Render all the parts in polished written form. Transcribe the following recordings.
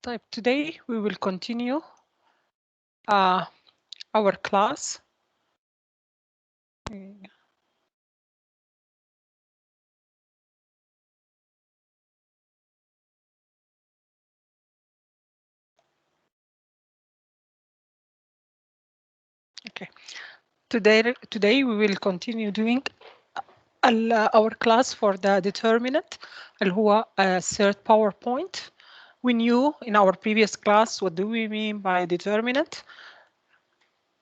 طيب, today we will continue our class. Okay. Today we will continue doing our class for the determinant اللي هو third PowerPoint. We knew in our previous class what do we mean by determinant,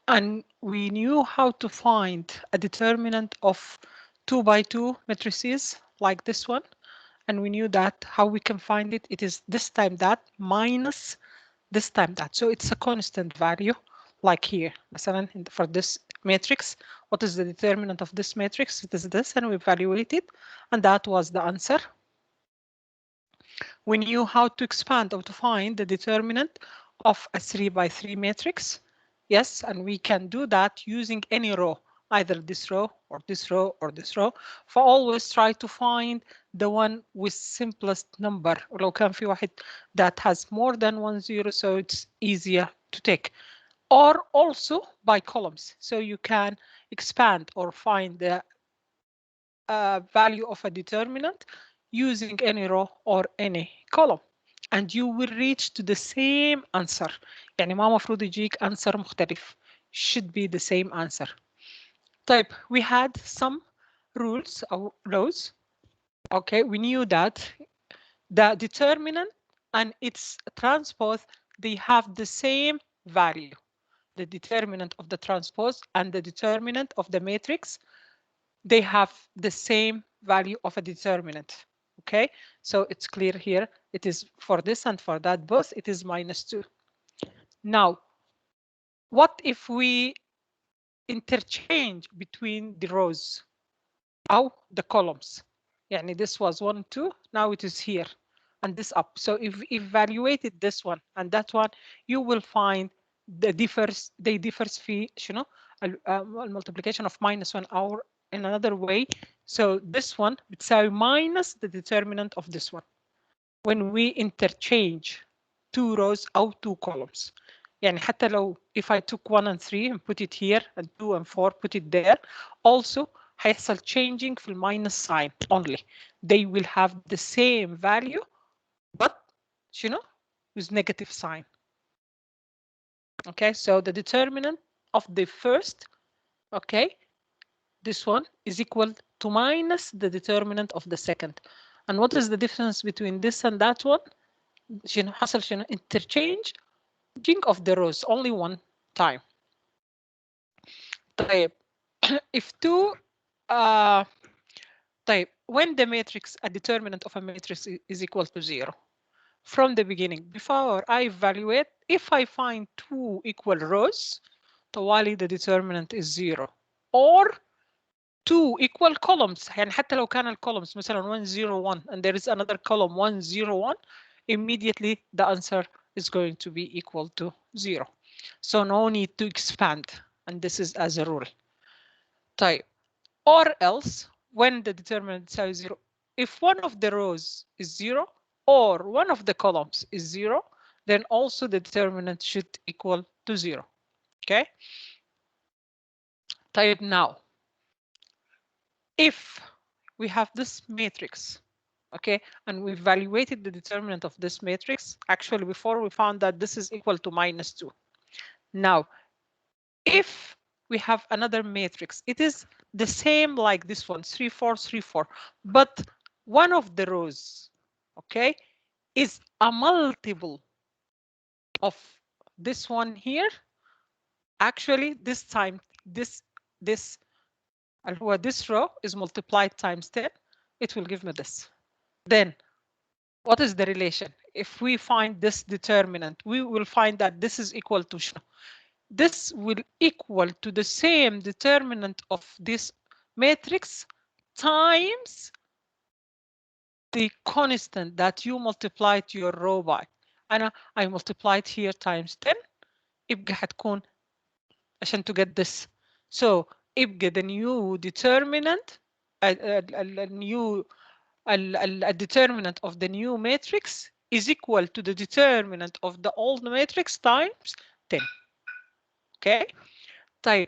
and we knew how to find a determinant of 2 by 2 matrices like this one, and we knew that how we can find it. It is this time that minus this time that, so it's a constant value like here. For this matrix, what is the determinant of this matrix? It is this, and we evaluate it, and that was the answer. We knew how to expand or to find the determinant of a 3 by 3 matrix. Yes, and we can do that using any row, either this row or this row or this row. For always try to find the one with simplest number. ولو كان في واحد that has more than 1 0, so it's easier to take. Or also by columns, so you can expand or find the value of a determinant using any row or any column, and you will reach to the same answer. يعني ما مفروض يجيك answer مختلف. Should be the same answer. طيب, we had some rules or laws. Okay, we knew that the determinant and its transpose, they have the same value. The determinant of the transpose and the determinant of the matrix, they have the same value of a determinant. Okay, so it's clear here. It is for this and for that both, it is -2. Now, what if we interchange between the rows or the columns? يعني this was 1, 2, now it is here and this up. So if we evaluated this one and that one, you will find they differs في شنو multiplication of -1 or in another way. So this one بتساوي minus the determinant of this one when we interchange 2 rows or 2 columns. يعني حتى لو if I took 1 and 3 and put it here and 2 and 4 put it there, also هيحصل changing في minus sign only. They will have the same value but with negative sign. Okay, so the determinant of the first, okay, this one is equal to minus the determinant of the second. And what is the difference between this and that one? حصل interchange of the rows only one time. طيب, if two طيب, when the matrix, a determinant of a matrix is equal to 0, from the beginning, before I evaluate, if I find 2 equal rows, طوالي the determinant is 0, or 2 equal columns. يعني حتى لو كان columns مثلا 1 0 1 and there is another column 1 0 1, immediately the answer is going to be equal to 0. So no need to expand, and this is as a rule. طيب, or else when the determinant is 0, if one of the rows is 0 or one of the columns is 0, then also the determinant should equal to 0. Okay. طيب, now if we have this matrix, okay, and we evaluated the determinant of this matrix, actually before we found that this is equal to -2. Now, if we have another matrix, it is the same like this one, 3 4 3 4, but one of the rows, okay, is a multiple of this one here. Actually, this time this row is multiplied times 10, it will give me this. Then what is the relation? If we find this determinant, we will find that this is equal to this will equal to the same determinant of this matrix times the constant that you multiplied your row by. I multiplied here times 10. يبقى حتكون عشان to get this. So يبقى the new determinant, a determinant of the new matrix is equal to the determinant of the old matrix times 10. Okay. طيب.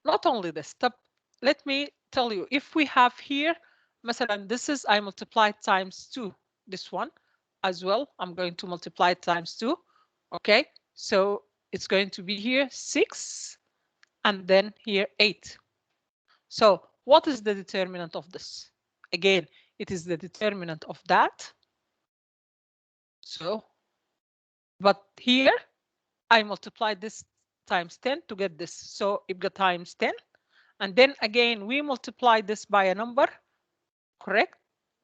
Not only this. طب let me tell you, if we have here مثلا this is I multiplied times 2. This one as well, I'm going to multiply it times 2. Okay, so it's going to be here 6 and then here 8. So what is the determinant of this? Again, it is the determinant of that. So, but here I multiplied this times 10 to get this. So it got times 10. And then again, we multiply this by a number, correct?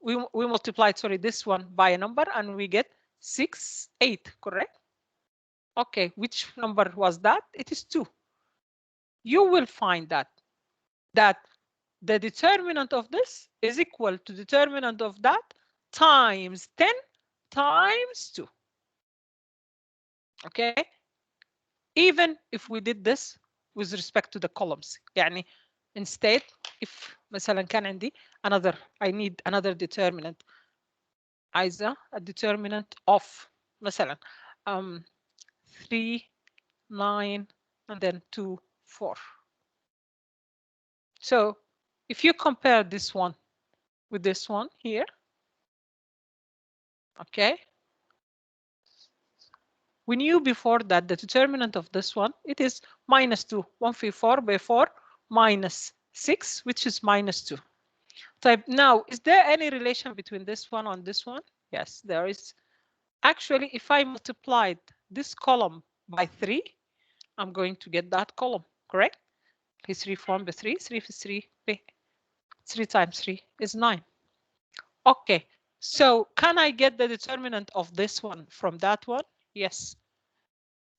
We multiplied, sorry, this one by a number and we get 6, 8, correct? Okay, which number was that? It is 2. You will find that the determinant of this is equal to determinant of that times 10 times 2. Okay, even if we did this with respect to the columns. يعني instead if مثلا كان عندي I need another determinant, عايزة a determinant of مثلا 3, 9 and then 2, 4. So if you compare this one with this one here, okay, we knew before that the determinant of this one, it is minus 2. 1 by 4 minus 6, which is minus 2. Type now, is there any relation between this one and this one? Yes, there is. Actually, if I multiplied this column by 3, I'm going to get that column, correct? 3 for 1 by 3, 3 for 3, 3 times 3 is 9. Okay, so can I get the determinant of this one from that one? Yes.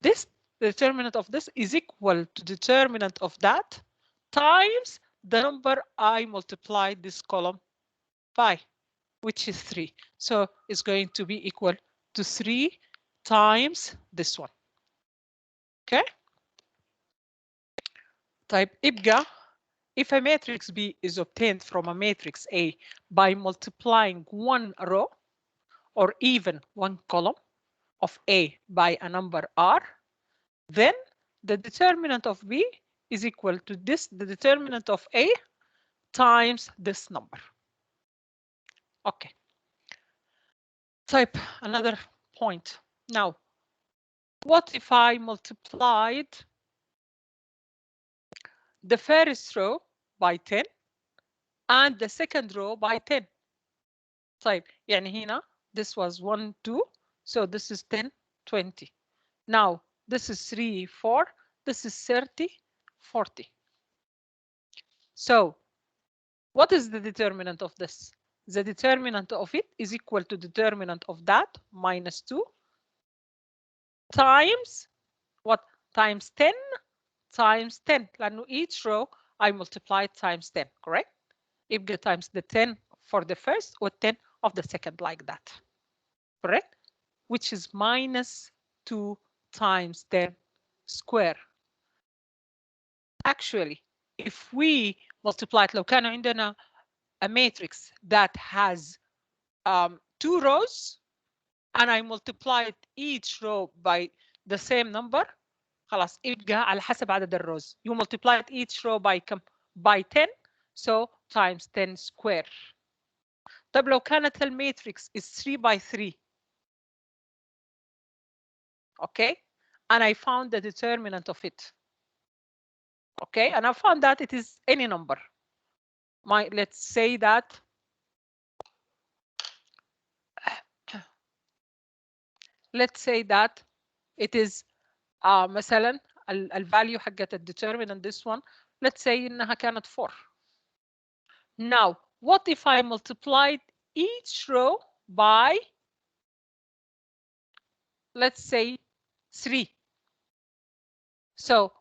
This determinant of this is equal to determinant of that times the number I multiplied this column by, which is 3. So it's going to be equal to 3 times this one. Okay. Type يبقى if a matrix B is obtained from a matrix A by multiplying one row or even one column of A by a number R, then the determinant of B is equal to this, the determinant of A times this number. Okay. Type another point. Now, what if I multiplied the first row by 10 and the second row by 10? طيب يعني هنا this was 1 2, so this is 10 20. Now this is 3 4, this is 30 40. So what is the determinant of this? The determinant of it is equal to determinant of that minus 2 times what? Times 10 times 10. لأنه each row I multiplied times 10, correct? يبقى times the 10 for the first or 10 of the second, like that, correct? Which is minus 2 times 10 square. Actually, if we multiply it, لو كان عندنا a matrix that has 2 rows and I multiplied each row by the same number, خلاص يبقى على حسب عدد الروز. You multiplied each row by كم؟ by 10, so times 10 square. طب لو كانت الماتريكس is 3 by 3, okay, and I found the determinant of it, okay, and I found that it is any number. Let's say that it is مثلا الفاليو حقت الdeterminant this one, let's say انها كانت 4. Now what if I multiplied each row by, let's say 3? So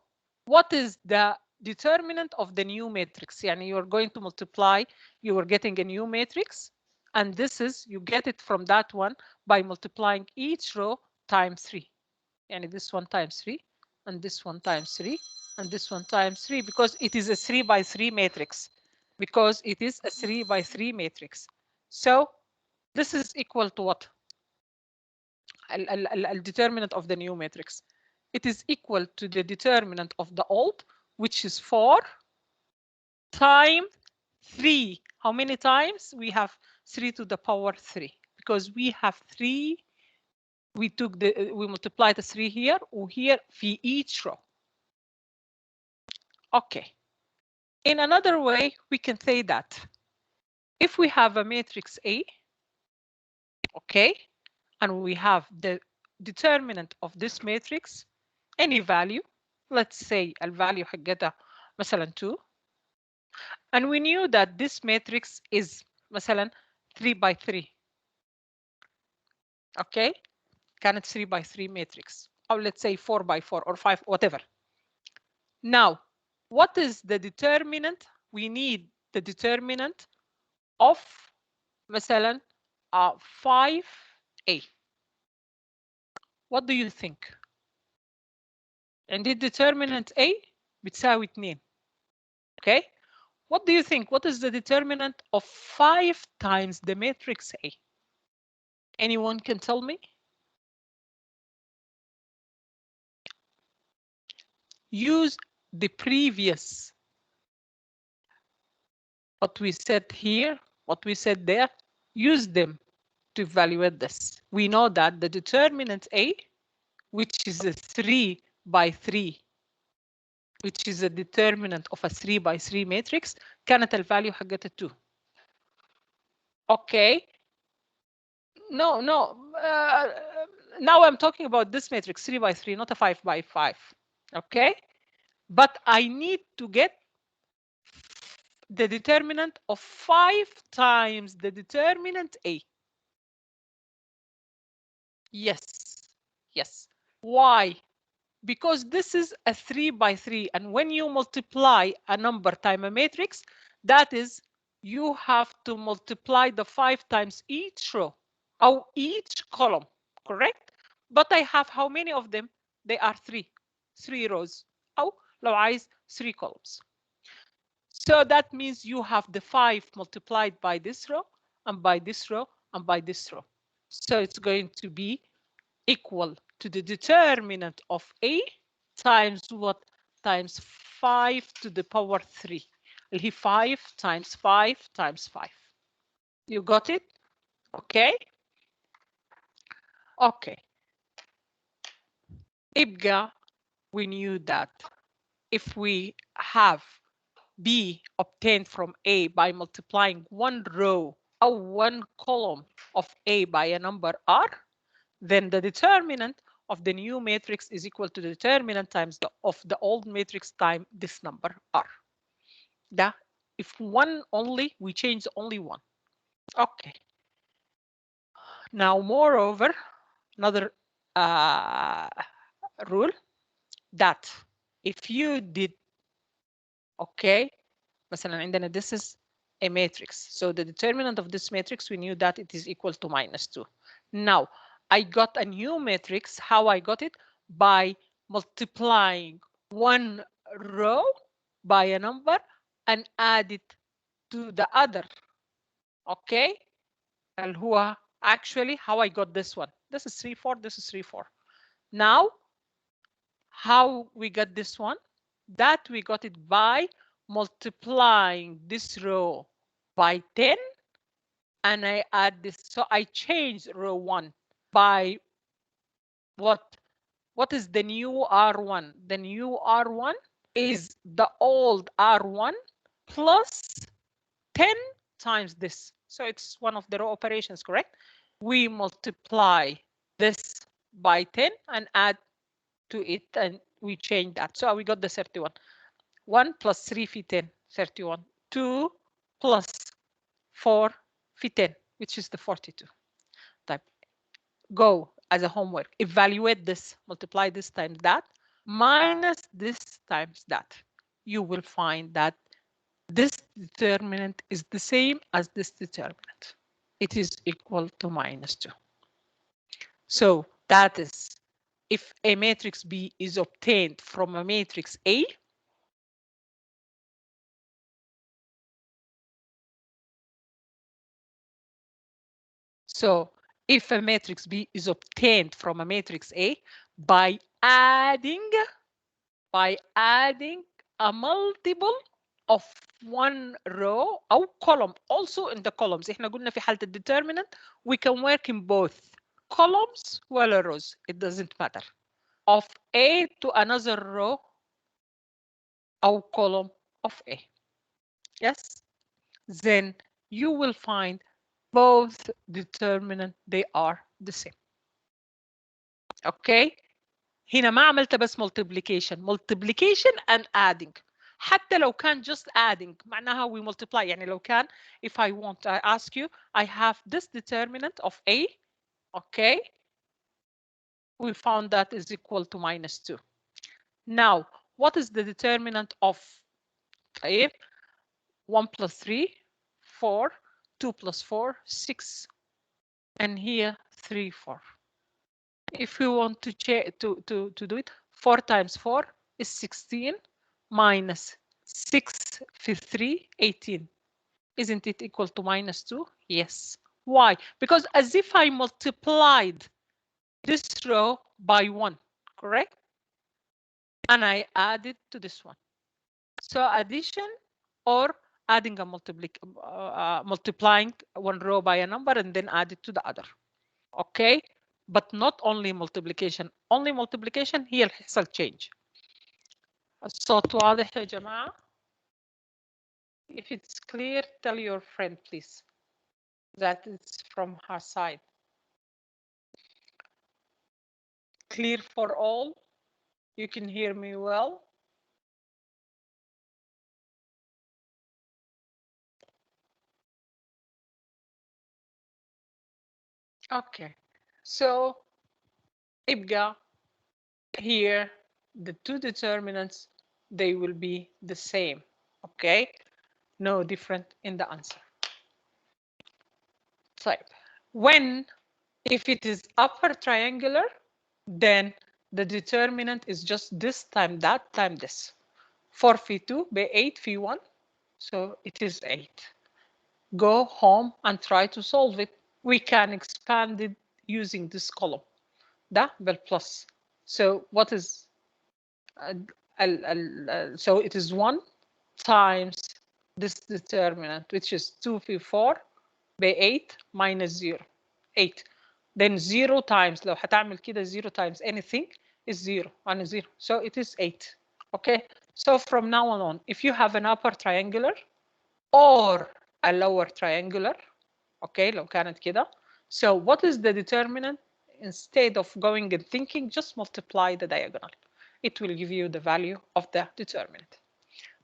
what is the determinant of the new matrix? يعني you're going to multiply, you are getting a new matrix, and this is, you get it from that one by multiplying each row times 3. يعني this one times 3, and this one times 3, and this one times 3, because it is a 3 by 3 matrix. Because it is a 3 by 3 matrix. So This is equal to what? Determinant of the new matrix. It is equal to the determinant of the old, which is 4 times 3. How many times? We have 3 to the power 3 because we have 3. We multiplied the 3 here or here في each row. Okay. In another way, we can say that if we have a matrix A, okay, and we have the determinant of this matrix, any value, let's say الvalue حقتها مثلا 2, and we knew that this matrix is مثلا 3 by 3, okay, كانت 3 by 3 matrix, or let's say 4 by 4 or 5, whatever. Now, what is the determinant? We need the determinant of مثلا 5A. What do you think? عندي determinant A بتساوي 2. Okay. What do you think? What is the determinant of 5 times the matrix A? Anyone can tell me? Use the previous, what we said here, what we said there, use them to evaluate this. We know that the determinant A, which is a 3 by 3, which is a determinant of a 3 by 3 matrix, كانت الفاليو حقتها 2. Okay. No. Now I'm talking about this matrix 3 by 3, not a 5 by 5. Okay. But I need to get the determinant of 5 times the determinant A. Yes. Yes. Why? Because this is a 3 by 3, and when you multiply a number times a matrix, that is, you have to multiply the 5 times each row or each column, correct? But I have how many of them? They are 3 rows. أو لو عايز 3 columns. So that means you have the 5 multiplied by this row and by this row and by this row. So it's going to be equal to the determinant of A times what? Times 5 to the power 3. اللي هي 5 times 5 times 5. You got it? Okay. Okay. يبقى we knew that if we have B obtained from A by multiplying one row or one column of A by a number R, then the determinant of the new matrix is equal to the determinant times of the old matrix times this number R. That if one only, we change only one. Okay. Now, moreover, another rule that if you did, okay, مثلا عندنا this is a matrix. So the determinant of this matrix, we knew that it is equal to -2. Now, I got a new matrix. How I got it? By multiplying one row by a number and add it to the other. Okay. اللي هو actually how I got this one. This is 3, 4. This is 3, 4. Now, how we got this one? That we got it by multiplying this row by 10 and I add this. So I changed row 1 by what? What is the new R1? The new R1 is the old R1 plus 10 times this. So it's one of the row operations, correct? We multiply this by 10 and add to it and we change that. So we got the 31. 1 plus 3 في 10, 31. 2 plus 4 في 10, which is the 42. Type. Go as a homework. Evaluate this, multiply this times that, minus this times that. You will find that this determinant is the same as this determinant. It is equal to -2. So that is, if a matrix B is obtained from a matrix A, So if a matrix B is obtained from a matrix A by adding a multiple of one row أو column. Also in the columns احنا قلنا في حالة determinant we can work in both columns ولا rows, it doesn't matter, of A to another row أو column of A. Yes, then you will find both determinant they are the same. Okay, هنا ما عملت بس multiplication and adding. حتى لو كان just adding معناها we multiply. يعني لو كان if I want I ask you I have this determinant of A, okay, we found that is equal to -2. Now what is the determinant of طيب 1 plus 3 4 2 plus 4 6 and here 3 4. If we want to do it, 4 times 4 is 16 minus 6 في 3 18. Isn't it equal to -2? Yes. Why? Because as if I multiplied this row by 1, correct? And I added to this one. So addition or adding a multiplying one row by a number and then add it to the other. Okay, but not only multiplication. Only multiplication هي اللي حيحصل change. الصوت واضح يا جماعة؟ If it's clear, tell your friend please that it's from her side. Clear for all? You can hear me well? Okay, so يبقى here the two determinants they will be the same. Okay, no different in the answer. Type when if it is upper triangular, then the determinant is just this time that time this. 4 في 2 ب 8 في 1, so it is 8. Go home and try to solve it. We can expand it using this column. ده بالبلس. So what is so it is 1 times this determinant, which is 2 في 4 ب 8 minus 0 8. Then 0 times لو هتعمل كده 0 times anything is 0 and 0. So it is 8. Okay, so from now on, if you have an upper triangular or a lower triangular, okay, لو كانت كده, so what is the determinant? Instead of going and thinking, just multiply the diagonal. It will give you the value of the determinant.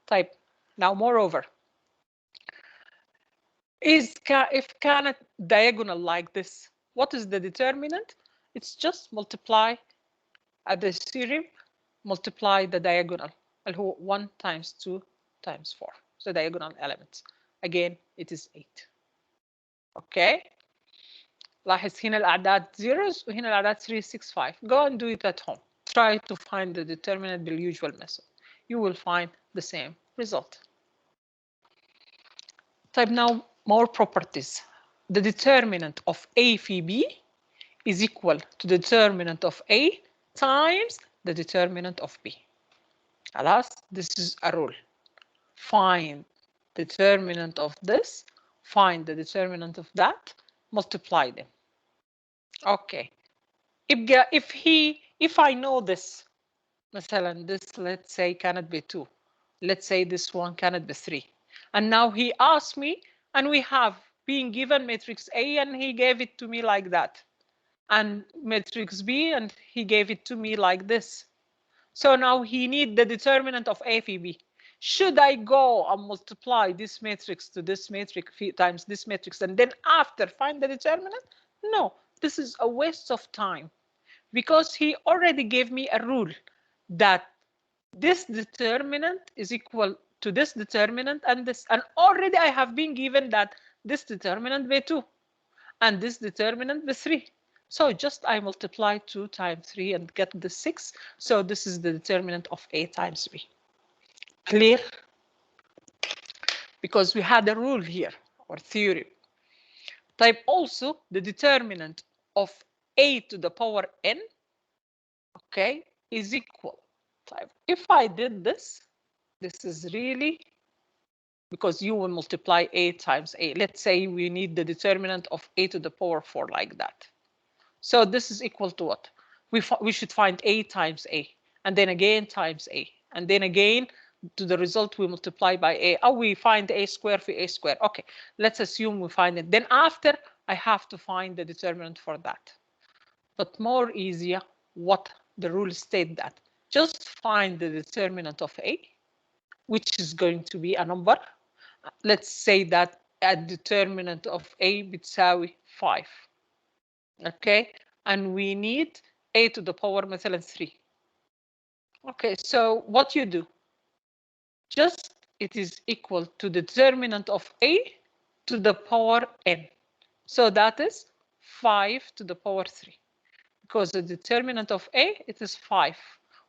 طيب, now moreover, if كانت diagonal like this, what is the determinant? It's just multiply at the theorem, multiply the diagonal اللي هو 1 times 2 times 4, the diagonal elements. Again, it is 8. Okay, لاحظ هنا الأعداد zeros وهنا الأعداد 3 6 5. Go and do it at home. Try to find the determinant by the usual method. You will find the same result. طيب, now more properties. The determinant of A في B is equal to the determinant of A times the determinant of B. خلاص, this is a rule. Find the determinant of this, find the determinant of that, multiply them. Okay. If I know this, مثلا this, let's say cannot be 2. Let's say this one cannot be 3. And now he asked me, and we have been given matrix A, and he gave it to me like that. And matrix B, and he gave it to me like this. So now he needs the determinant of A في B. Should I go and multiply this matrix to this matrix times this matrix and then after find the determinant? No, this is a waste of time because he already gave me a rule that this determinant is equal to this determinant and this, and already I have been given that this determinant by 2 and this determinant by 3. So just I multiply 2 times 3 and get the 6. So this is the determinant of A times B. Clear? Because we had a rule here or theory. Type also the determinant of a to the power n, okay, is equal. Type if I did this is really because you will multiply a times a. Let's say we need the determinant of a to the power 4 like that. So this is equal to what? We should find a times a, and then again times a, and then again to the result we multiply by a. Or we find a square for a square. Okay, let's assume we find it. Then after I have to find the determinant for that. But more easier, what the rule state that just find the determinant of a, which is going to be a number. Let's say that a determinant of a بتساوي 5. Okay, and we need a to the power مثلا 3. Okay, so what you do, just it is equal to the determinant of a to the power n. So that is 5 to the power 3. Because the determinant of a, it is 5.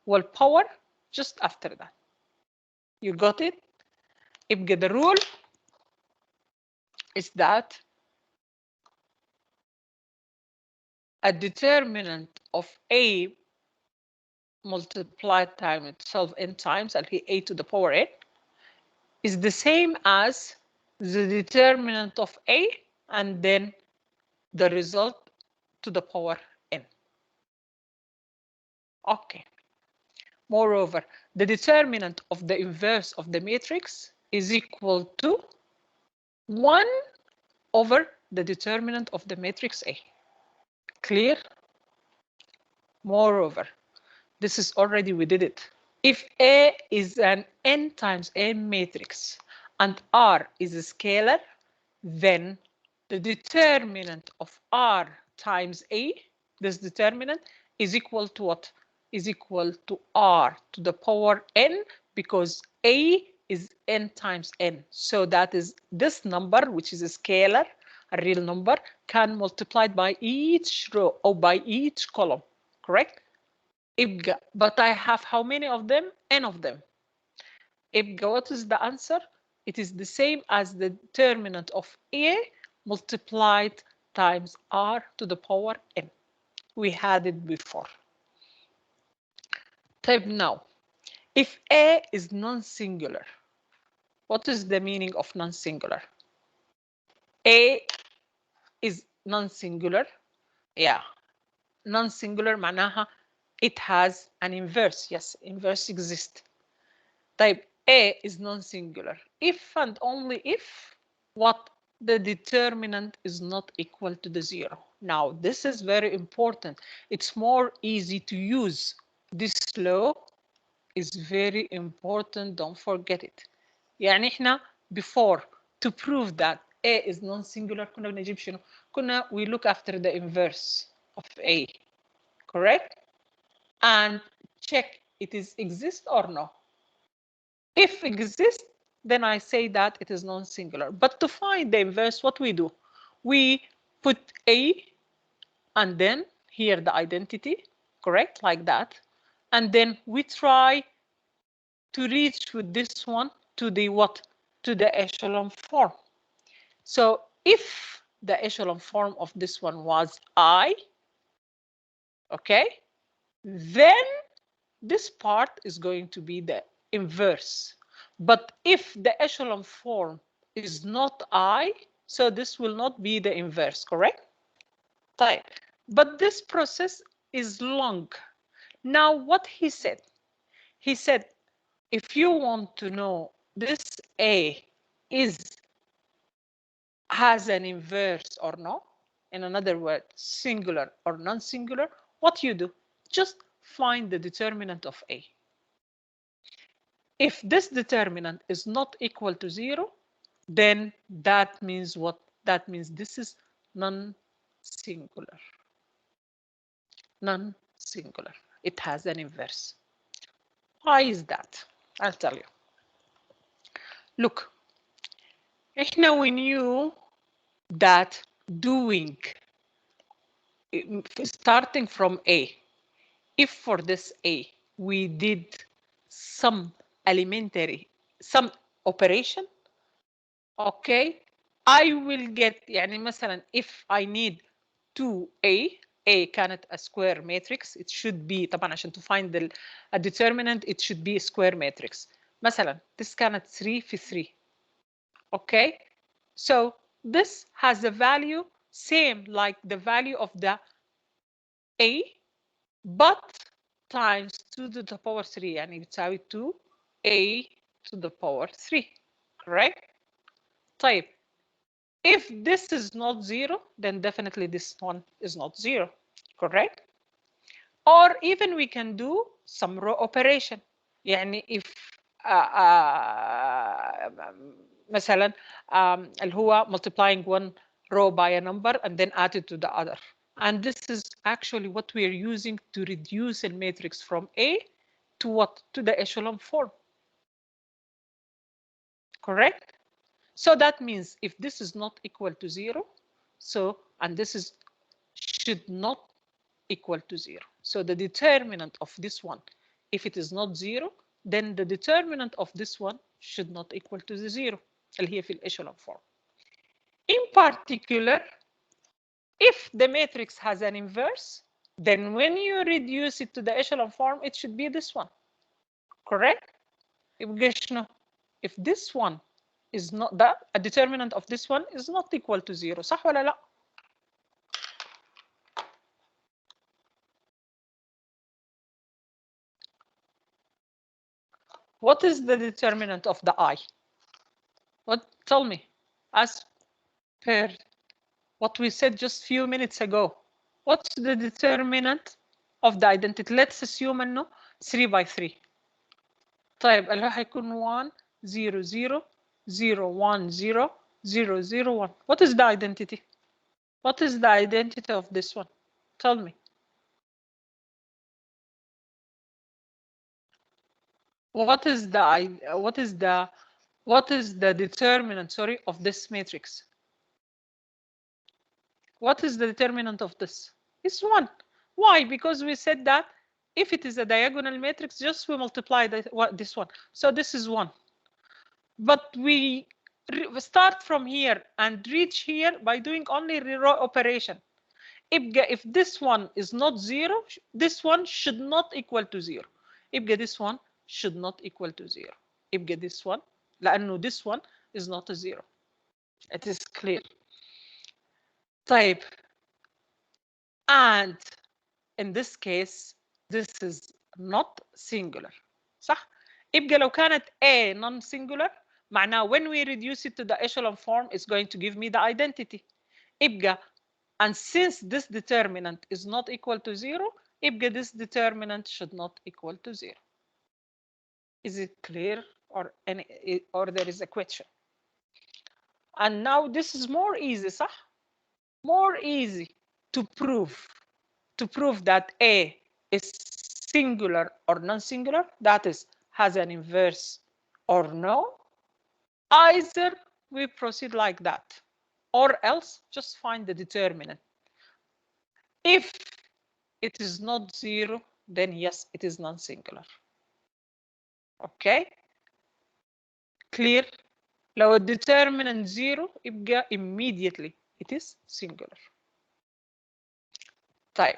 Well, power just after that. You got it? يبقى the rule is that a determinant of a multiplied time itself n times, and a to the power n, is the same as the determinant of a and then the result to the power n. Okay. Moreover, the determinant of the inverse of the matrix is equal to 1 over the determinant of the matrix A. Clear? Moreover, this is already, we did it. If A is an n times A matrix and R is a scalar, then the determinant of R times A, this determinant, is equal to what? Is equal to R to the power n, because A is n times n. So that is this number, which is a scalar, a real number, can multiplied by each row or by each column, correct? But I have how many of them? N of them. What is the answer? It is the same as the determinant of A multiplied times R to the power n. We had it before. Type now, if A is non-singular, what is the meaning of non-singular? A is non-singular. Yeah, non-singular معناها it has an inverse. Yes, inverse exists. Type A is non-singular if and only if what the determinant is not equal to the 0. Now, this is very important. It's more easy to use. This law is very important. Don't forget it. يعني احنا before to prove that A is non-singular كنا بنجيب شنو؟ كنا we look after the inverse of A, correct? And check it is exist or no. If exists, then I say that it is non-singular. But to find the inverse, what we do? We put A and then here the identity, correct, like that. And then we try to reach with this one to the what? To the echelon form. So if the echelon form of this one was I, okay, then this part is going to be the inverse. But if the echelon form is not I, so this will not be the inverse, correct? Right. But this process is long. Now, what he said? He said, if you want to know this A has an inverse or no, in another word, singular or non-singular, what you do? Just find the determinant of A. If this determinant is not equal to 0, then that means what? That means this is non-singular. Non-singular. It has an inverse. Why is that? I'll tell you. Look, now we knew that doing, starting from A, if for this A we did some elementary, some operation, okay, I will get يعني مثلا if I need 2A كانت a square matrix, it should be طبعا عشان to find a determinant it should be a square matrix. مثلا this كانت 3 في 3. Okay, so this has a value same like the value of the A but times 2 to the power 3 يعني بتساوي 2A to the power 3. Correct? طيب if this is not 0 then definitely this one is not 0. Correct? Or even we can do some row operation. يعني if مثلا اللي هو multiplying one row by a number and then add it to the other. And this is actually what we are using to reduce a matrix from A to what? To the echelon form. Correct? So that means if this is not equal to 0, so, and this is should not equal to 0. So the determinant of this one, if it is not 0, then the determinant of this one should not equal to the 0 اللي هي في الechelon form. In particular, if the matrix has an inverse, then when you reduce it to the echelon form, it should be this one. Correct? If this one is not that, a determinant of this one is not equal to 0. صح ولا لا؟ What is the determinant of the I? What? Tell me. As per what we said just few minutes ago. What's the determinant of the identity? Let's assume انه 3 by 3. طيب اللي هيكون 1 0 0 0 1 0 0 0 1. What is the identity? What is the identity of this one? Tell me. What is the determinant, sorry, of this matrix? What is the determinant of this? It's 1. Why? Because we said that if it is a diagonal matrix, just we multiply this one. So this is 1. But we start from here and reach here by doing only row operation. If this one is not 0, this one should not equal to 0. يبقى this one should not equal to 0. يبقى this one لأنه this one is not a 0. It is clear. طيب. And in this case, this is not singular. صح؟ يبقى لو كانت A non-singular معناه when we reduce it to the echelon form, it's going to give me the identity. يبقى and since this determinant is not equal to 0, يبقى this determinant should not equal to 0. Is it clear or there is a question? And now this is more easy, صح? More easy to prove that A is singular or non-singular, that is, has an inverse or no. Either we proceed like that, or else just find the determinant. If it is not 0, then yes, it is non-singular. Okay? Clear? لو determinant 0 يبقى immediately it is singular. طيب.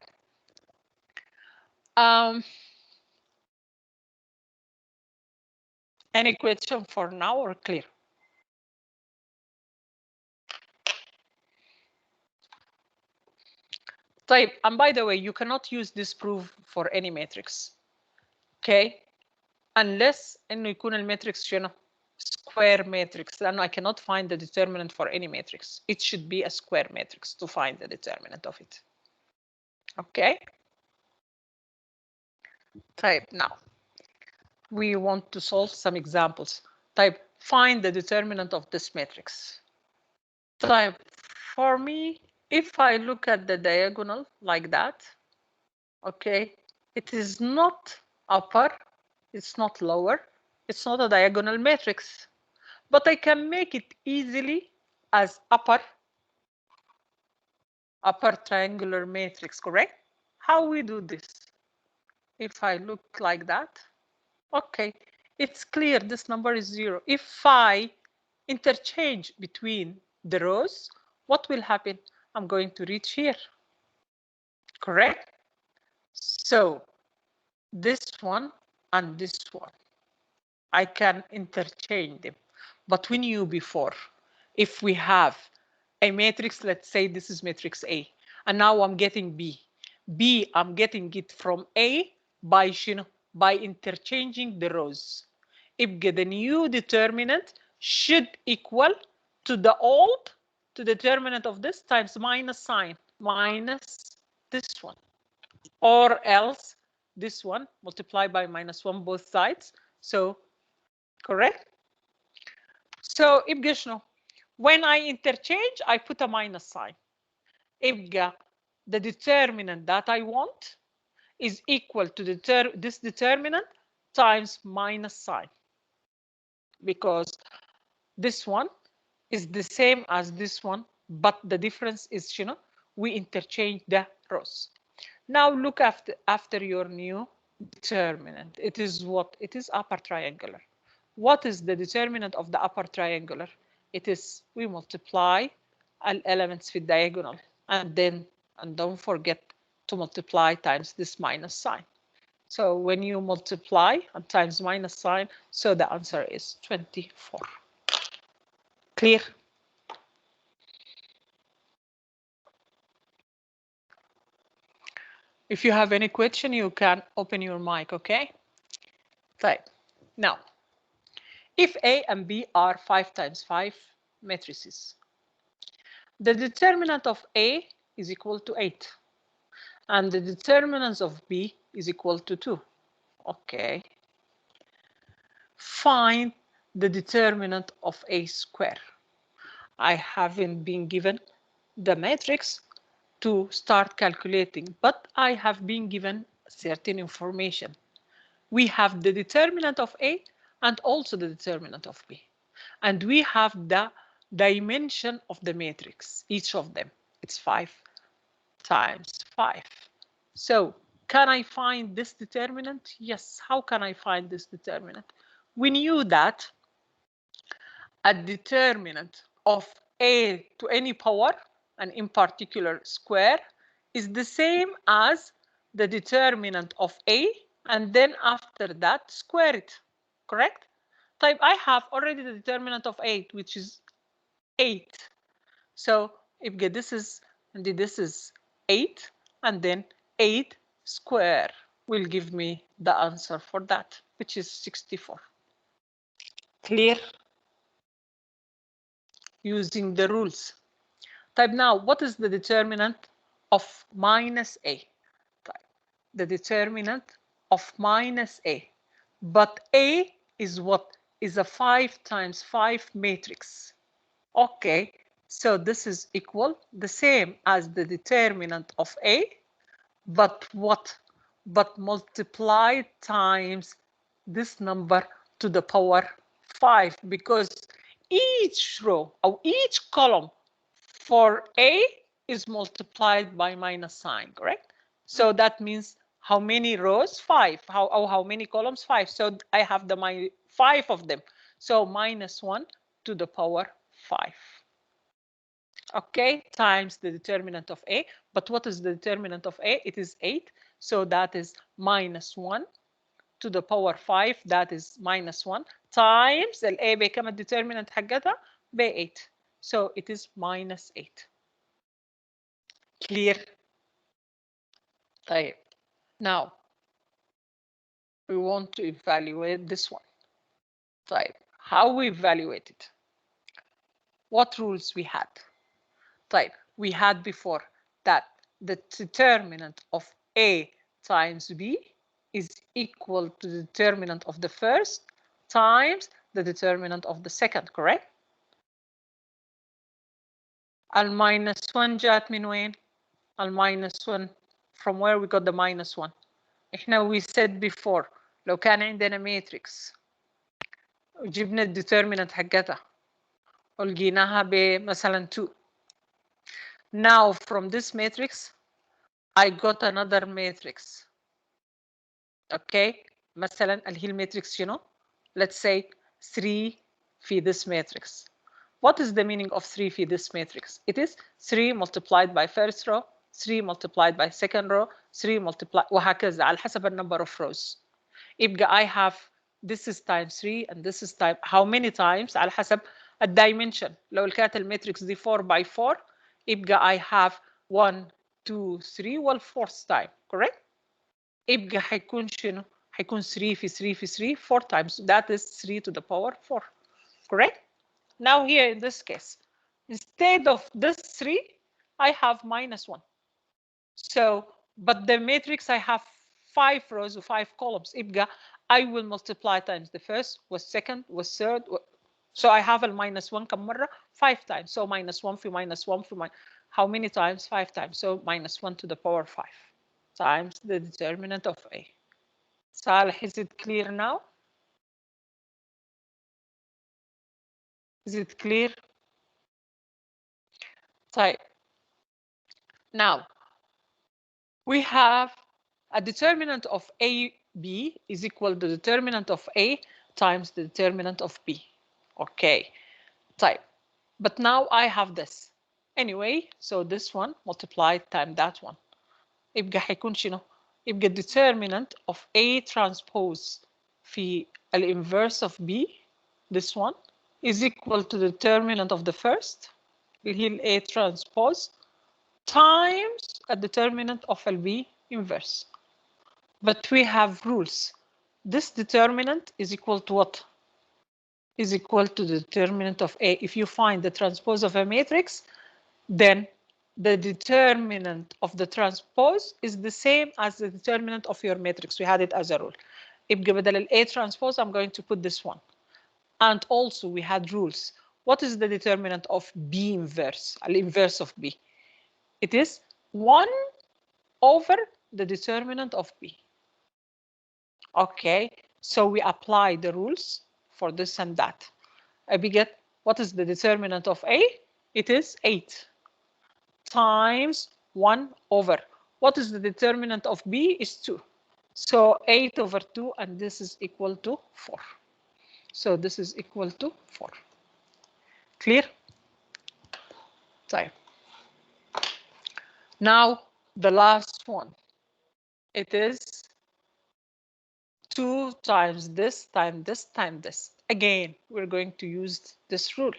Any question for now or clear? طيب, and by the way, you cannot use this proof for any matrix. Okay? Unless انه يكون الماتريكس شنو؟ square matrix. لانه I cannot find the determinant for any matrix. It should be a square matrix to find the determinant of it. Okay? طيب, now we want to solve some examples. طيب, find the determinant of this matrix. طيب, for me, if I look at the diagonal like that, okay, it is not upper, it's not lower, it's not a diagonal matrix, but I can make it easily as upper triangular matrix, correct? How we do this? If I look like that, okay, it's clear this number is 0. If I interchange between the rows, what will happen? I'm going to reach here. Correct? So this one and this one, I can interchange them. But we knew before, if we have a matrix, let's say this is matrix A, and now I'm getting B. B, I'm getting it from A by interchanging the rows. يبقى the new determinant should equal to the old, to the determinant of this times minus sign, minus this one. Or else this one multiplied by -1 both sides. So correct? So يبقى شنو? When I interchange, I put a minus sign. يبقى the determinant that I want is equal to this determinant times minus sign. Because this one is the same as this one, but the difference is, we interchange the rows. Now look after your new determinant. It is what? It is upper triangular. What is the determinant of the upper triangular? It is we multiply all elements with diagonal and don't forget to multiply times this minus sign. So when you multiply and times minus sign, so the answer is 24. Clear? If you have any question, you can open your mic, okay? Right. Now, if A and B are 5 times 5 matrices, the determinant of A is equal to 8, and the determinant of B is equal to 2. Okay. Find the determinant of A square. I haven't been given the matrix to start calculating, but I have been given certain information. We have the determinant of A and also the determinant of B. And we have the dimension of the matrix, each of them. It's 5 times 5. So can I find this determinant? Yes. How can I find this determinant? We knew that a determinant of A to any power, and in particular square, is the same as the determinant of A, and then after that square it. Correct? Type I have already the determinant of 8, which is 8. So if this is 8, and then 8 square will give me the answer for that, which is 64. Clear? Using the rules. Type now, what is the determinant of minus A? Type the determinant of minus A. But A is what? Is a 5 times 5 matrix. Okay, so this is equal the same as the determinant of A, but what? But multiplied times this number to the power 5, because each row or each column for A is multiplied by minus sign, correct? So that means how many rows? 5. How many columns? 5. So I have the 5 of them. So -1 to the power 5. Okay, times the determinant of A. But what is the determinant of A? It is 8. So that is -1 to the power 5. That is -1 times A بكم الdeterminant حقتها ب 8. So it is -8. Clear? طيب. Now we want to evaluate this one. طيب. How we evaluate it? What rules we had? طيب. We had before that the determinant of A times B is equal to the determinant of the first times the determinant of the second, correct? -1 جات من وين؟ -1 from where we got the -1. احنا we said before لو كان عندنا matrix وجبنا الديترمينانت حقتها ولقيناها بمثلا 2. Now from this matrix I got another matrix. Okay, مثلا اللي هي الماتريكس شنو؟ Let's say 3 في this matrix. What is the meaning of 3 في this matrix? It is 3 multiplied by first row, 3 multiplied by second row, 3 multiplied وهكذا على حسب number of rows. يبقى I have this is times 3 and this is time how many times على حسب الدايمنشن. لو كانت الماتريكس دي 4 by 4 يبقى I have 1 2 3 والfourth time correct. يبقى هيكون شنو؟ هيكون 3 في 3 في 3 4 times that is 3 to the power 4 correct. Now here in this case instead of this 3 I have minus 1. So but the matrix I have 5 rows or 5 columns. يبقى I will multiply times the first was second was third. So I have a minus 1 كم مرة 5 times. So minus 1 في minus 1 في how many times 5 times. So minus 1 to the power 5 times the determinant of A. Salih, is it clear now? Is it clear? طيب. Now we have a determinant of AB is equal to the determinant of A times the determinant of B. Okay. Type. But now I have this. Anyway, so this one multiplied times that one. يبقى هيكون شنو؟ يبقى determinant of A transpose في الانverse of B, this one, is equal to the determinant of the first, اللي هي A transpose, times a determinant of B inverse. But we have rules. This determinant is equal to what? Is equal to the determinant of A. If you find the transpose of a matrix, then the determinant of the transpose is the same as the determinant of your matrix. We had it as a rule. يبقى بدل A transpose, I'm going to put this one. And also we had rules. What is the determinant of B inverse? The inverse of B. It is 1 over the determinant of B. Okay, so we apply the rules for this and that. We get what is the determinant of A? It is 8 times 1 over. What is the determinant of B? Is 2. So 8 over 2, and this is equal to 4. So this is equal to 4. Clear? Sorry. Now the last one. It is 2 times this, times this, times this. Again, we're going to use this rule.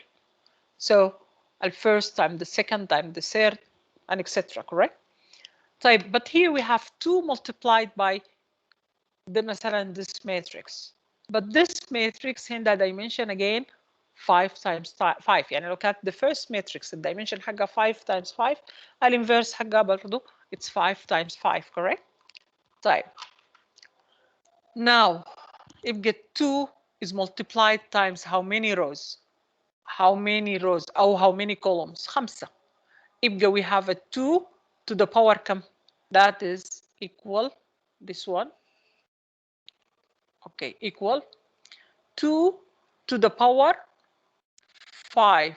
So the first time, the second time, the third, and etc. Correct? Type, but here we have 2 multiplied by the مثلا this matrix. But this matrix in the dimension again 5 times 5. يعني لو كانت the first matrix the dimension حقها 5 times 5 الانverse حقها برضه it's 5 times 5 correct? طيب. Now يبقى 2 is multiplied times how many rows? How many rows أو how many columns? 5. يبقى we have a 2 to the power كم? That is equal this one. Okay, equal 2 to the power 5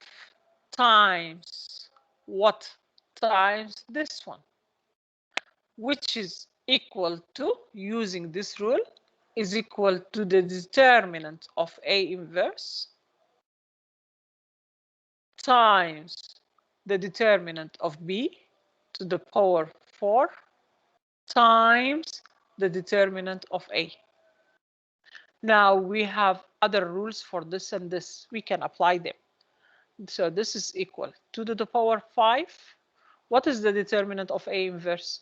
times what? Times this one, which is equal to, using this rule, is equal to the determinant of A inverse times the determinant of B to the power 4 times the determinant of A. Now we have other rules for this and this. We can apply them. So this is equal 2 to the power 5. What is the determinant of A inverse?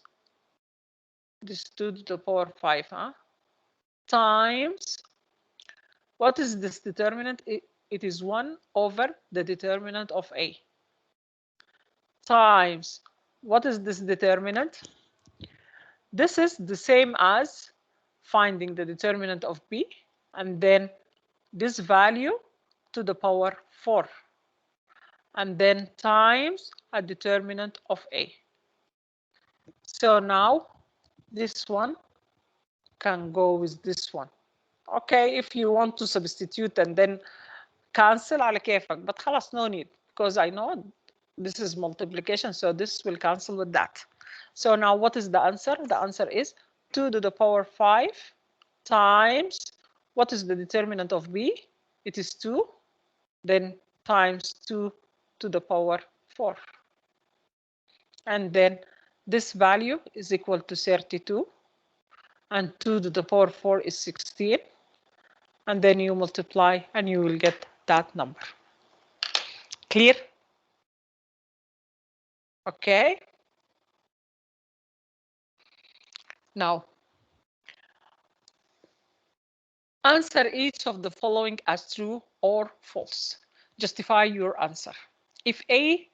This 2 to the power 5, huh? Times, what is this determinant? It is 1 over the determinant of A. Times, what is this determinant? This is the same as finding the determinant of B and then this value to the power 4 and then times a determinant of A. So now this one can go with this one. Okay, if you want to substitute and then cancel على كيفك, but خلاص no need because I know this is multiplication, so this will cancel with that. So now what is the answer? The answer is 2 to the power 5 times, what is the determinant of B? It is 2, then times 2 to the power 4. And then this value is equal to 32. And 2 to the power 4 is 16. And then you multiply and you will get that number. Clear? Okay. Now, answer each of the following as true or false. Justify your answer. If A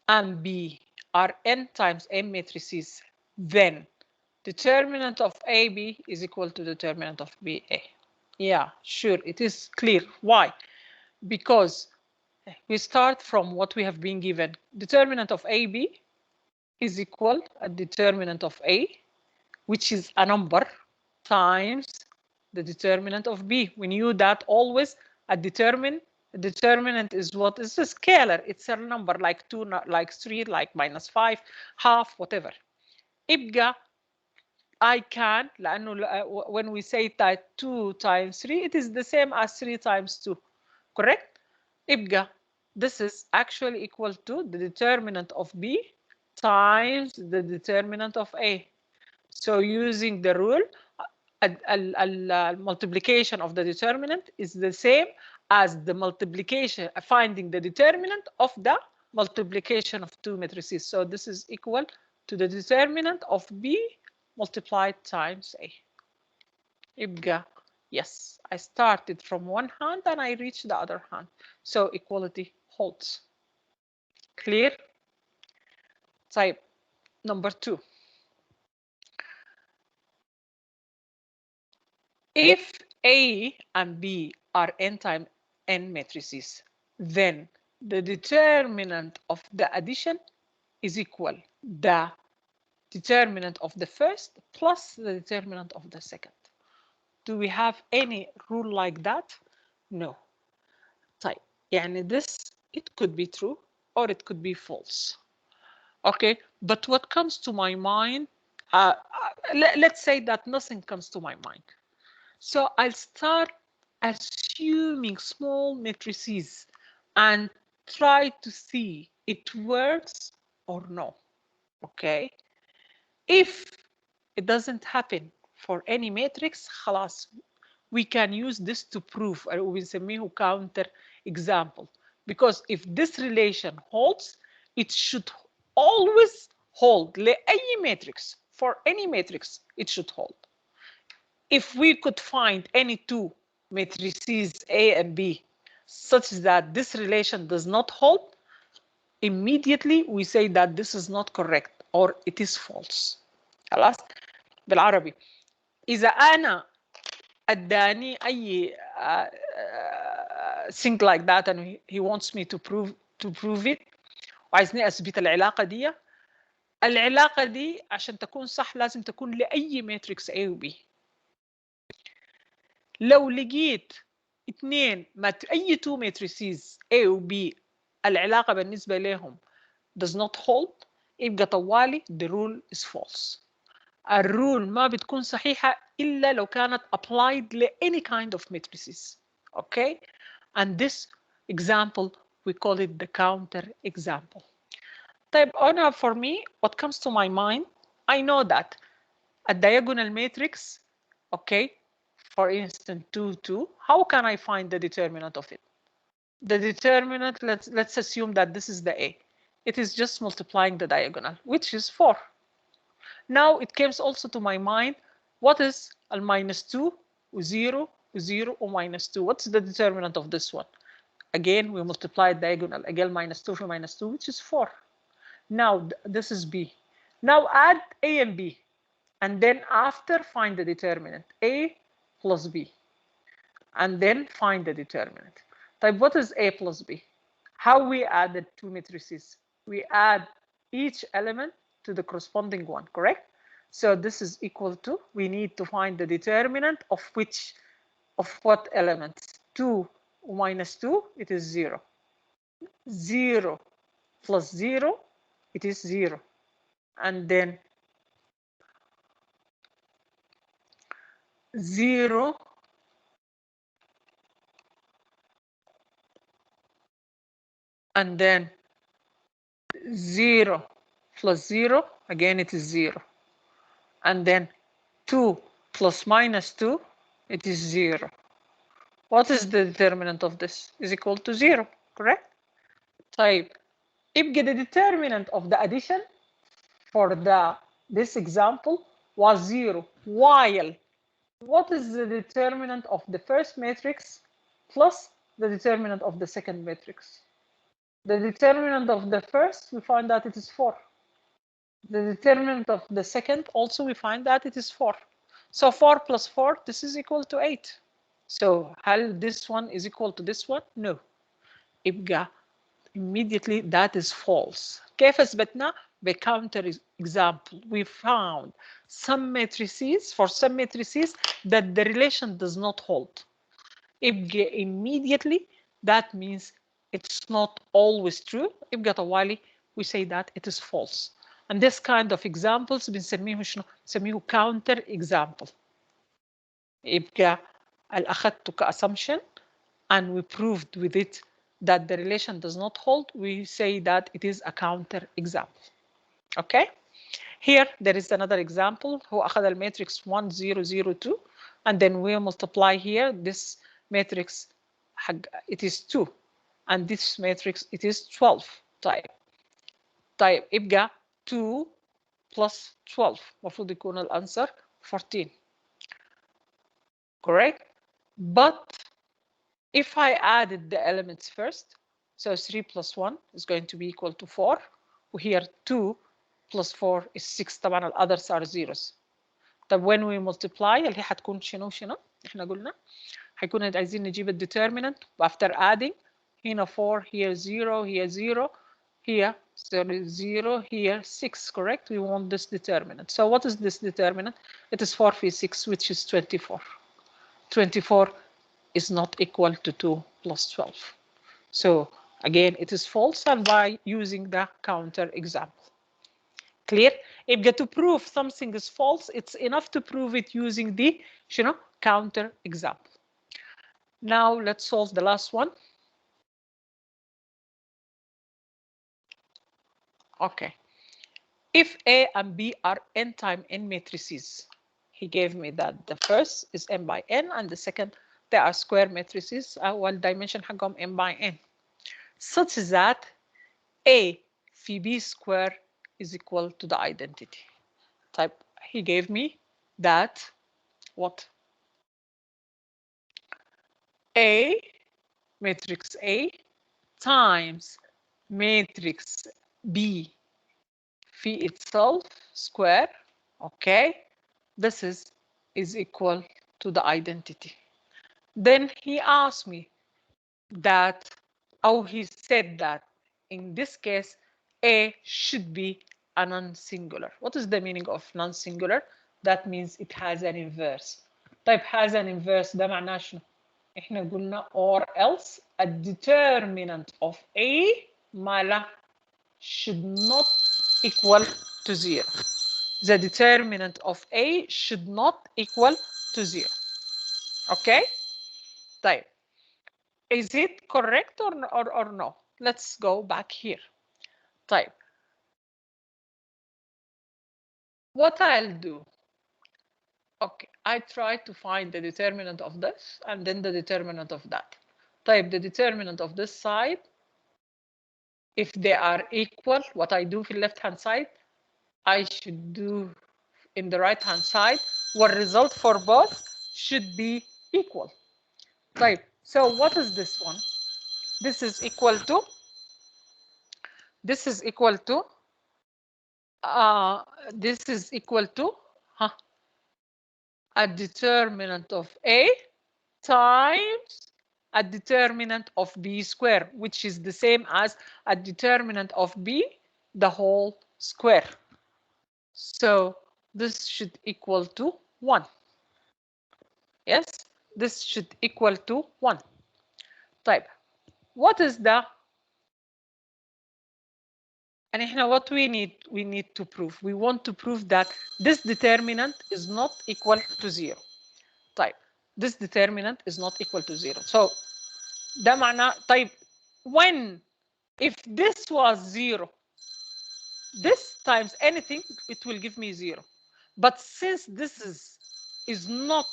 and B are n times n matrices, then determinant of AB is equal to determinant of BA. Yeah, sure, it is clear. Why? Because we start from what we have been given. Determinant of AB is equal to determinant of A, which is a number, times the determinant of B. We knew that always a determinant is what is a scalar. It's a number like 2, like 3, like -5, half, whatever. يبقى I can, لأنه when we say that 2 times 3, it is the same as 3 times 2, correct? يبقى this is actually equal to the determinant of B times the determinant of A. So using the rule, multiplication of the determinant is the same as the multiplication, finding the determinant of the multiplication of two matrices. So this is equal to the determinant of B multiplied times A. يبقى, yes, I started from one hand and I reached the other hand. So equality holds. Clear? Type number 2. If A and B are n times n matrices, then the determinant of the addition is equal the determinant of the first plus the determinant of the second. Do we have any rule like that? No. طيب, يعني this, it could be true or it could be false. Okay, but what comes to my mind, let's say that nothing comes to my mind. So I'll start assuming small matrices and try to see it works or no. Okay. If it doesn't happen for any matrix, خلاص, we can use this to prove, وبنسميه counter example. Because if this relation holds, it should always hold لأي matrix. For any matrix, it should hold. If we could find any two matrices A and B such that this relation does not hold, immediately we say that this is not correct or it is false. خلاص؟ بالعربي إذا أنا أداني أي thing like that and he wants me to prove it وعايزني أثبت العلاقة دي عشان تكون صح لازم تكون لأي ماتريكس A و B. لو لقيت اثنين اي تو ماتريسيز A و B العلاقه بالنسبه لهم does not hold يبقى طوالي the rule is false. الرول ما بتكون صحيحه الا لو كانت applied ل any kind of matrices. Okay, and this example we call it the counter example. طيب أنا for me what comes to my mind, I know that a diagonal matrix, okay, for instance 2 2, how can I find the determinant of it? The determinant, let's assume that this is the A. It is just multiplying the diagonal, which is 4. Now it comes also to my mind, what is a -2 0 0 or -2? What's the determinant of this one? Again, we multiply diagonal, again -2 for -2, which is 4. Now this is B. Now add A and B. And then after find the determinant, A plus B. And then find the determinant. Type, what is A plus B? How we add the two matrices? We add each element to the corresponding one, correct? So this is equal to, we need to find the determinant of which, of what elements? 2 minus 2, it is 0. 0 plus 0, it is 0. And then 0 and then 0 plus 0, again it is 0. And then 2 plus minus 2, it is 0. What is the determinant of this? Is equal to 0, correct? طيب يبقى the determinant of the addition for this example was 0, while what is the determinant of the first matrix plus the determinant of the second matrix? The determinant of the first, we find that it is 4. The determinant of the second, also we find that it is 4. So 4 plus 4, this is equal to 8. So هل this one is equal to this one? No. يبقى immediately that is false. كيف أثبتنا؟ by counter example. We found some matrices, for some matrices, that the relation does not hold. يبقى immediately that means it's not always true. يبقى طوالي we say that it is false. And this kind of examples بنسميه شنو؟ بنسميه counter example. يبقى أخذته كassumption and we proved with it that the relation does not hold. We say that it is a counter example. Okay. Here there is another example. هو أخذ الماتريكس 1 0 0 2 and then we multiply here this matrix it is 2 and this matrix it is 12. طيب يبقى 2 plus 12 المفروض يكون الانسر 14. Correct? But if I added the elements first, so 3 plus 1 is going to be equal to 4. Here 2 plus 4 is 6. طبعا ال others are zeros. طب when we multiply اللي حتكون شنو احنا قلنا حيكون عايزين نجيب ال determinant after adding هنا 4 here 0 here 0 here 0 here 6, correct? We want this determinant. So what is this determinant? It is 4 في 6 which is 24. 24 is not equal to 2 plus 12. So again it is false and by using the counter example. Clear? يبقى to prove something is false, it's enough to prove it using the counter example. Now let's solve the last one. Okay. If A and B are n times n matrices, he gave me that the first is n by n and the second they are square matrices والdimension حقهم n by n, such that A في B square is equal to the identity. Type he gave me that what? A matrix A times matrix B في itself square, okay, this is equal to the identity. Then he asked me that, or he said that in this case A should be a non-singular. What is the meaning of non-singular? That means it has an inverse. طيب has an inverse ده معناه شنو؟ احنا قلنا or else a determinant of A ماله should not equal to 0. The determinant of A should not equal to 0. Okay? طيب. Is it correct or no? Let's go back here. طيب. What I'll do? Okay, I try to find the determinant of this and then the determinant of that. طيب, the determinant of this side, if they are equal, what I do في left hand side, I should do in the right hand side, what result for both should be equal. طيب, so what is this one? This is equal to a determinant of A times a determinant of B square, which is the same as a determinant of B the whole square. So this should equal to 1. Yes, this should equal to 1. طيب, what is the and احنا what we need to prove? We want to prove that this determinant is not equal to 0. طيب, this determinant is not equal to 0. So ده معناه طيب when if this was 0, this times anything, it will give me 0. But since this is not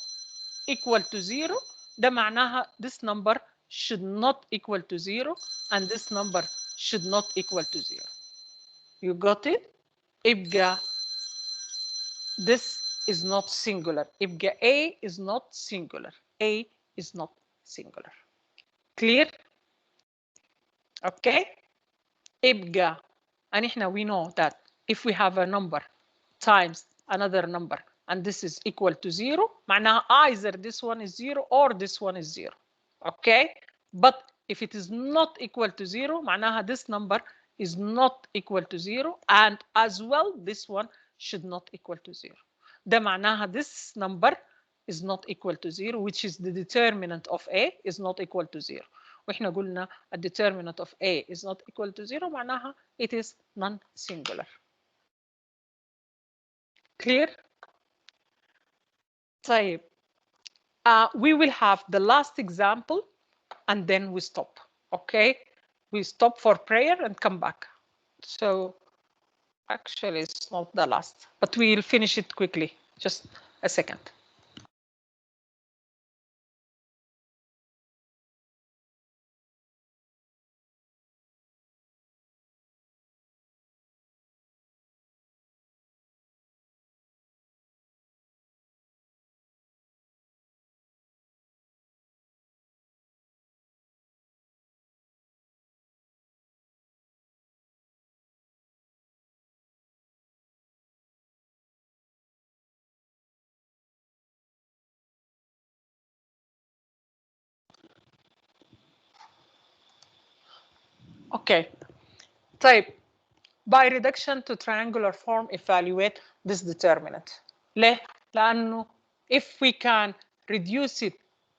equal to 0, ده معناها this number should not equal to 0 and this number should not equal to 0. You got it? يبقى this is not singular. يبقى A is not singular. A is not singular. Clear? Okay? يبقى and احنا we know that if we have a number times another number and this is equal to 0, معناها either this one is 0 or this one is 0. Okay? But if it is not equal to 0, معناها this number is not equal to 0 and as well this one should not equal to 0. ده معناها this number is not equal to 0, which is the determinant of A is not equal to 0. واحنا قلنا a determinant of A is not equal to 0 معناها it is non-singular. Clear? طيب. We will have the last example and then we stop. Okay? We stop for prayer and come back. So actually it's not the last, but we'll finish it quickly. Just a second. Okay. طيب. By reduction to triangular form, evaluate this determinant. ليه؟ لأنه if we can reduce it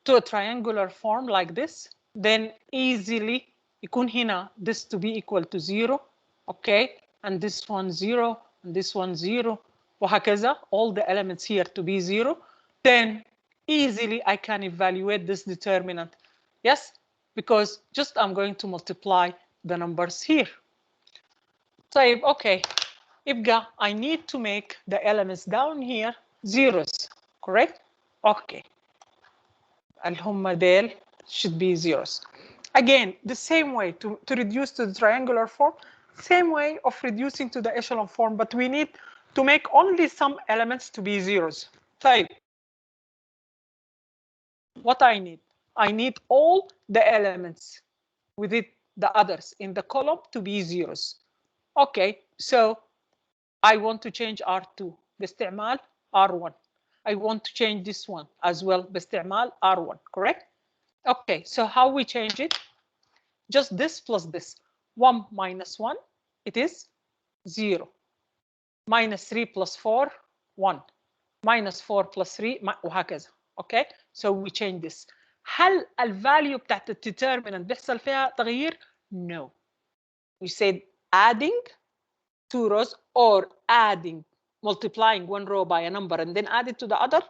to a triangular form like this, then easily يكون هنا this to be equal to 0, okay? And this one 0, and this one 0, وهكذا, all the elements here to be 0, then easily I can evaluate this determinant. Yes? Because just I'm going to multiply the numbers here. طيب okay, يبقى I need to make the elements down here zeros, correct? Okay. اللي هم ديل should be zeros. Again, the same way to reduce to the triangular form, same way of reducing to the echelon form, but we need to make only some elements to be zeros. طيب. What I need all the elements with it, the others in the column to be zeros. Okay, so I want to change R2 باستعمال R1. I want to change this one as well باستعمال R1, correct? Okay, so how we change it? Just this plus this. 1 minus 1, it is 0. Minus 3 plus 4, 1. Minus 4 plus 3, وهكذا. Okay, so we change this. هل الفاليو بتاعت الديترمينانت بيحصل فيها تغيير؟ No. We said adding 2 rows or adding, multiplying one row by a number and then add it to the other,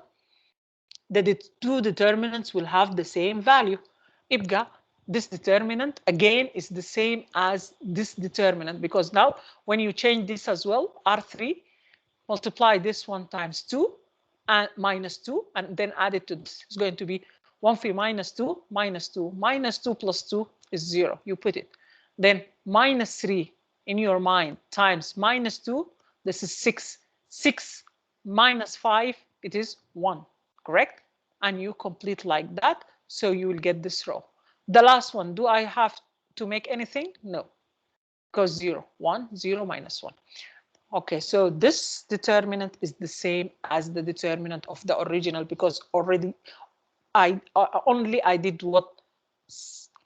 the two determinants will have the same value. يبقى this determinant again is the same as this determinant, because now when you change this as well, R3, multiply this one times 2 and minus 2 and then add it to this. It's going to be 1 for minus 2, minus 2, minus 2 plus 2 is 0. You put it. Then minus 3 in your mind times minus 2, this is 6. 6 minus 5, it is 1, correct? And you complete like that, so you will get this row. The last one, do I have to make anything? No, because 0, 1, 0, minus 1. Okay, so this determinant is the same as the determinant of the original, because already I did what?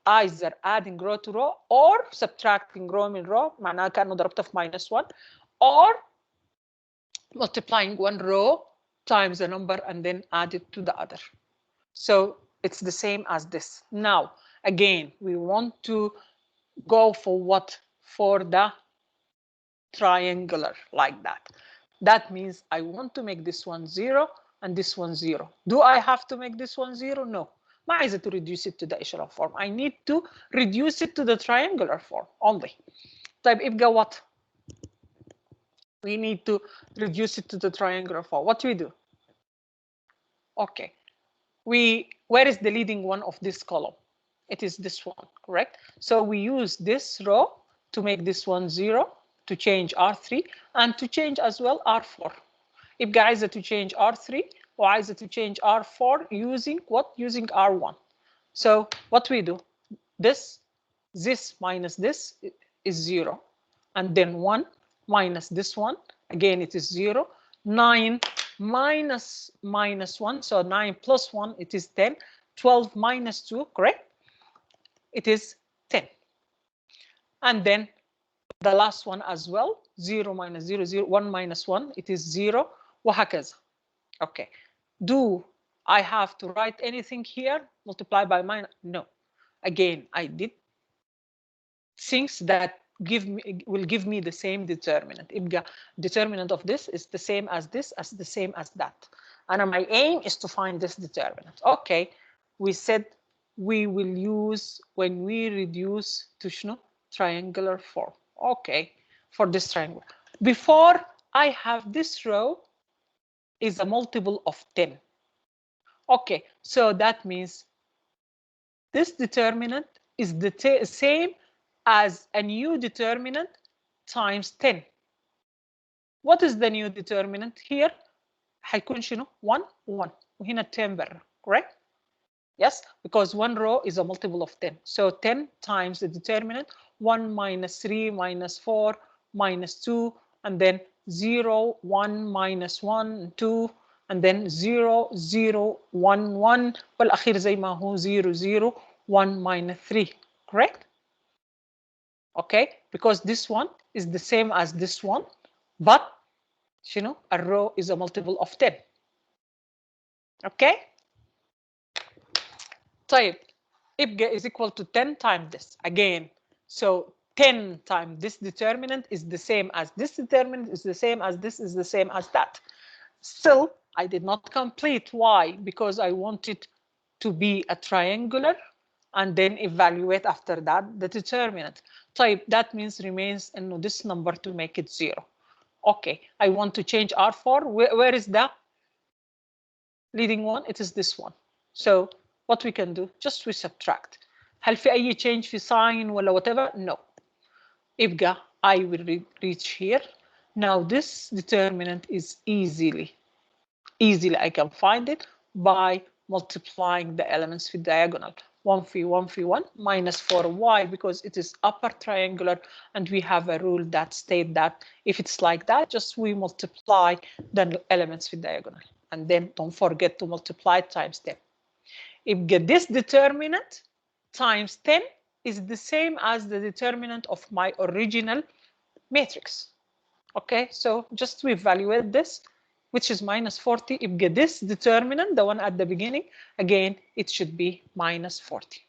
Either adding row to row or subtracting row من row, معناها كأنه ضربتها في minus 1, or multiplying one row times the number and then add it to the other. So it's the same as this. Now, again, we want to go for what? For the triangular, like that. That means I want to make this one 0 and this one 0. Do I have to make this one 0? No. ما عايزة to reduce it to the echelon form. I need to reduce it to the triangular form only. طيب يبقى what? We need to reduce it to the triangular form. What do we do? Okay. Where is the leading one of this column? It is this one, correct? So we use this row to make this one 0, to change R3, and to change as well R4. يبقى عايزة to change R3 وعايزة to change R4 using what? Using R1. So what we do? This minus this is 0. And then 1 minus this one, again it is 0. 9 minus 1, so 9 plus 1, it is 10. 12 minus 2, correct? It is 10. And then the last one as well, 0 minus 0, 0, 1 minus 1, it is 0, وهكذا. Okay. Do I have to write anything here? Multiply by minus? No. Again, I did things that will give me the same determinant. يبقى determinant of this is the same as this, as the same as that. And my aim is to find this determinant. Okay, we said we will use when we reduce to triangular form. Okay, for this triangle. Before I have this row is a multiple of 10. Okay, so that means this determinant is the same as a new determinant times 10. What is the new determinant here? هيكون شنو؟ 1 1 وهنا 10 برا, correct? Yes, because one row is a multiple of 10. So 10 times the determinant, 1 minus 3 minus 4 minus 2, and then 0, 1 minus 1, 2, and then 0, 0, 1, 1, والأخير زي ما هو 0, 0, 1 minus 3, correct? Okay, because this one is the same as this one, but a row is a multiple of 10. Okay? طيب يبقى is equal to 10 times this again. So 10 times this determinant is the same as this determinant, is the same as this, is the same as that. Still, I did not complete. Why? Because I wanted to be a triangular and then evaluate after that the determinant. طيب that means remains this number to make it 0. Okay, I want to change R4. Where is the leading one? It is this one. So what we can do, just we subtract. هل في أي change في sign ولا whatever? No. يبقى I will reach here. Now this determinant is easily I can find it by multiplying the elements في diagonal. 1 في 1 في 1 minus 4. Why? Because it is upper triangular and we have a rule that states that if it's like that, just we multiply the elements في diagonal. And then don't forget to multiply times 10. If this determinant times 10 is the same as the determinant of my original matrix. Okay, so just we evaluate this, which is minus 40. If this determinant, the one at the beginning, again, it should be minus 40.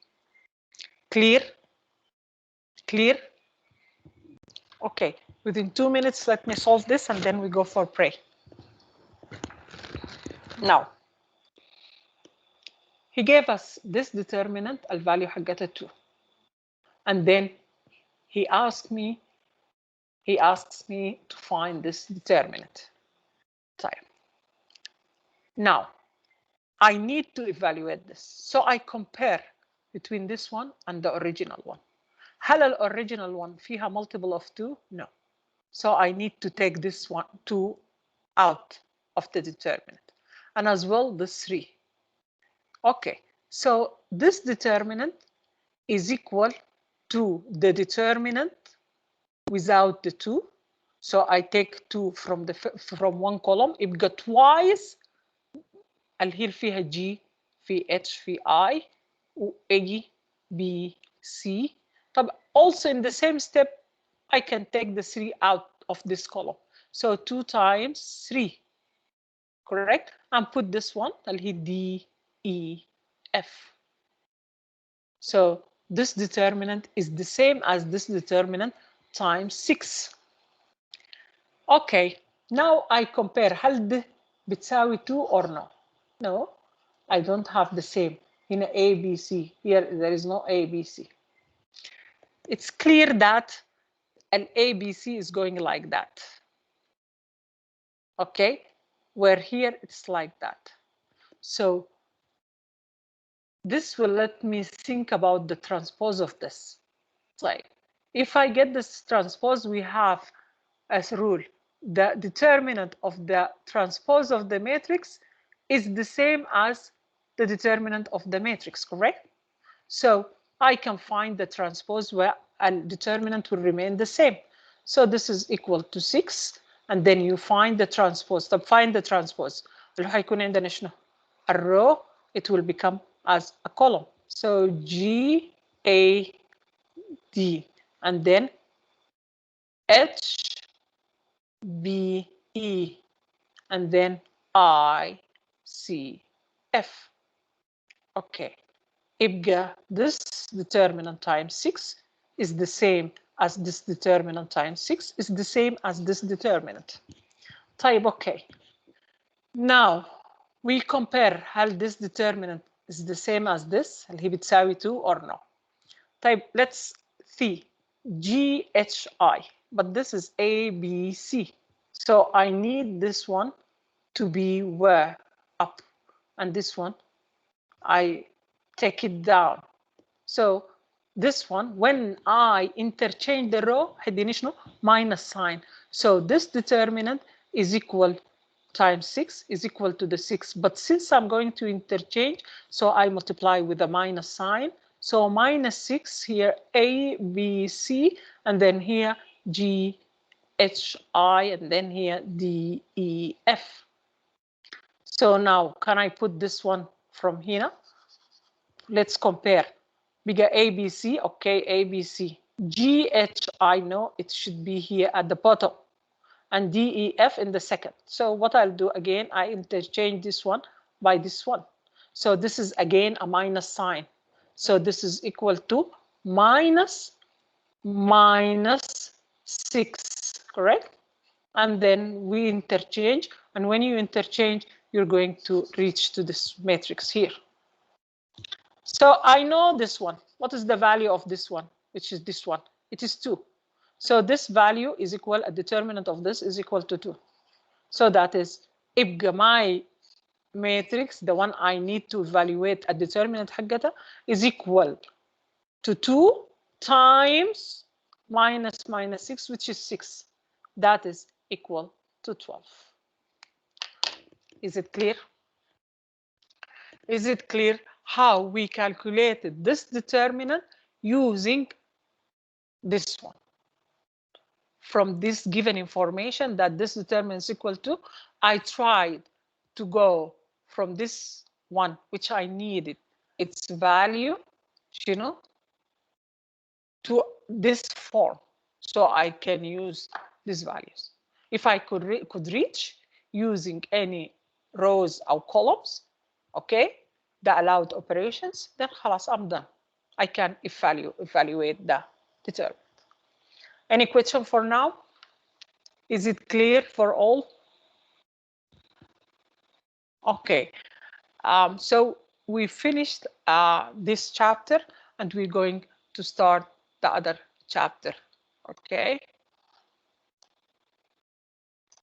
Clear? Clear? Okay, within 2 minutes, let me solve this and then we go for pray. Now, he gave us this determinant, الvalue حقتها 2. And then he asks me to find this determinant. Type. Now, I need to evaluate this. So I compare between this one and the original one. هل الoriginal one فيها multiple of 2? No. So I need to take this one 2 out of the determinant. And as well the 3. Okay, so this determinant is equal to the determinant without the 2. So I take 2 from one column. يبقى twice اللي هي فيها G في H في I و A B C. طب also in the same step I can take the 3 out of this column. So 2 times 3, correct? And put this one اللي هي D E F. So this determinant is the same as this determinant times 6. Okay, now I compare. هل ده بتساوي 2 or no? No, I don't have the same. هنا A, B, C. Here there is no A, B, C. It's clear that an A, B, C is going like that. Okay, where here it's like that. So this will let me think about the transpose of this. Like, if I get this transpose, we have as a rule, the determinant of the transpose of the matrix is the same as the determinant of the matrix, correct? So I can find the transpose where a determinant will remain the same. So this is equal to 6, and then you find the transpose. طب find the transpose. اللي هيكون عندنا شنو؟ A row, it will become as a column. So G, A, D, and then H, B, E, and then I, C, F. Okay. يبقى this determinant times 6 is the same as this determinant times 6 is the same as this determinant. طيب, okay. Now we compare هل this determinant is the same as this هل هي بتساوي 2 or no. طيب, let's see GHI, but this is ABC. So I need this one to be where? Up, and this one I take it down. So this one, when I interchange the row, هيديني شنو? Minus sign. So this determinant is equal times 6 is equal to the 6. But since I'm going to interchange, so I multiply with a minus sign. So minus 6 here, A, B, C, and then here G, H, I, and then here D, E, F. So now, can I put this one from here? Let's compare. Bigger ABC, okay, ABC. GH, I know it should be here at the bottom, and DEF in the second. So what I'll do again, I interchange this one by this one. So this is again a minus sign. So this is equal to minus 6, correct? And then we interchange, and when you interchange, you're going to reach to this matrix here. So I know this one. What is the value of this one, which is this one? It is 2. So this value is equal, a determinant of this is equal to 2. So that is, if my matrix, the one I need to evaluate a determinant حقتها, is equal to 2 times minus 6, which is 6. That is equal to 12. Is it clear? Is it clear how we calculated this determinant using this one? From this given information that this determinant is equal to, I tried to go from this one, which I needed, its value, you know, to this form, so I can use these values. If I could reach using any rows or columns, okay, the allowed operations, then خلاص, I'm done. I can evaluate the determinant. Any question for now? Is it clear for all? Okay. So we finished this chapter, and we're going to start the other chapter. Okay.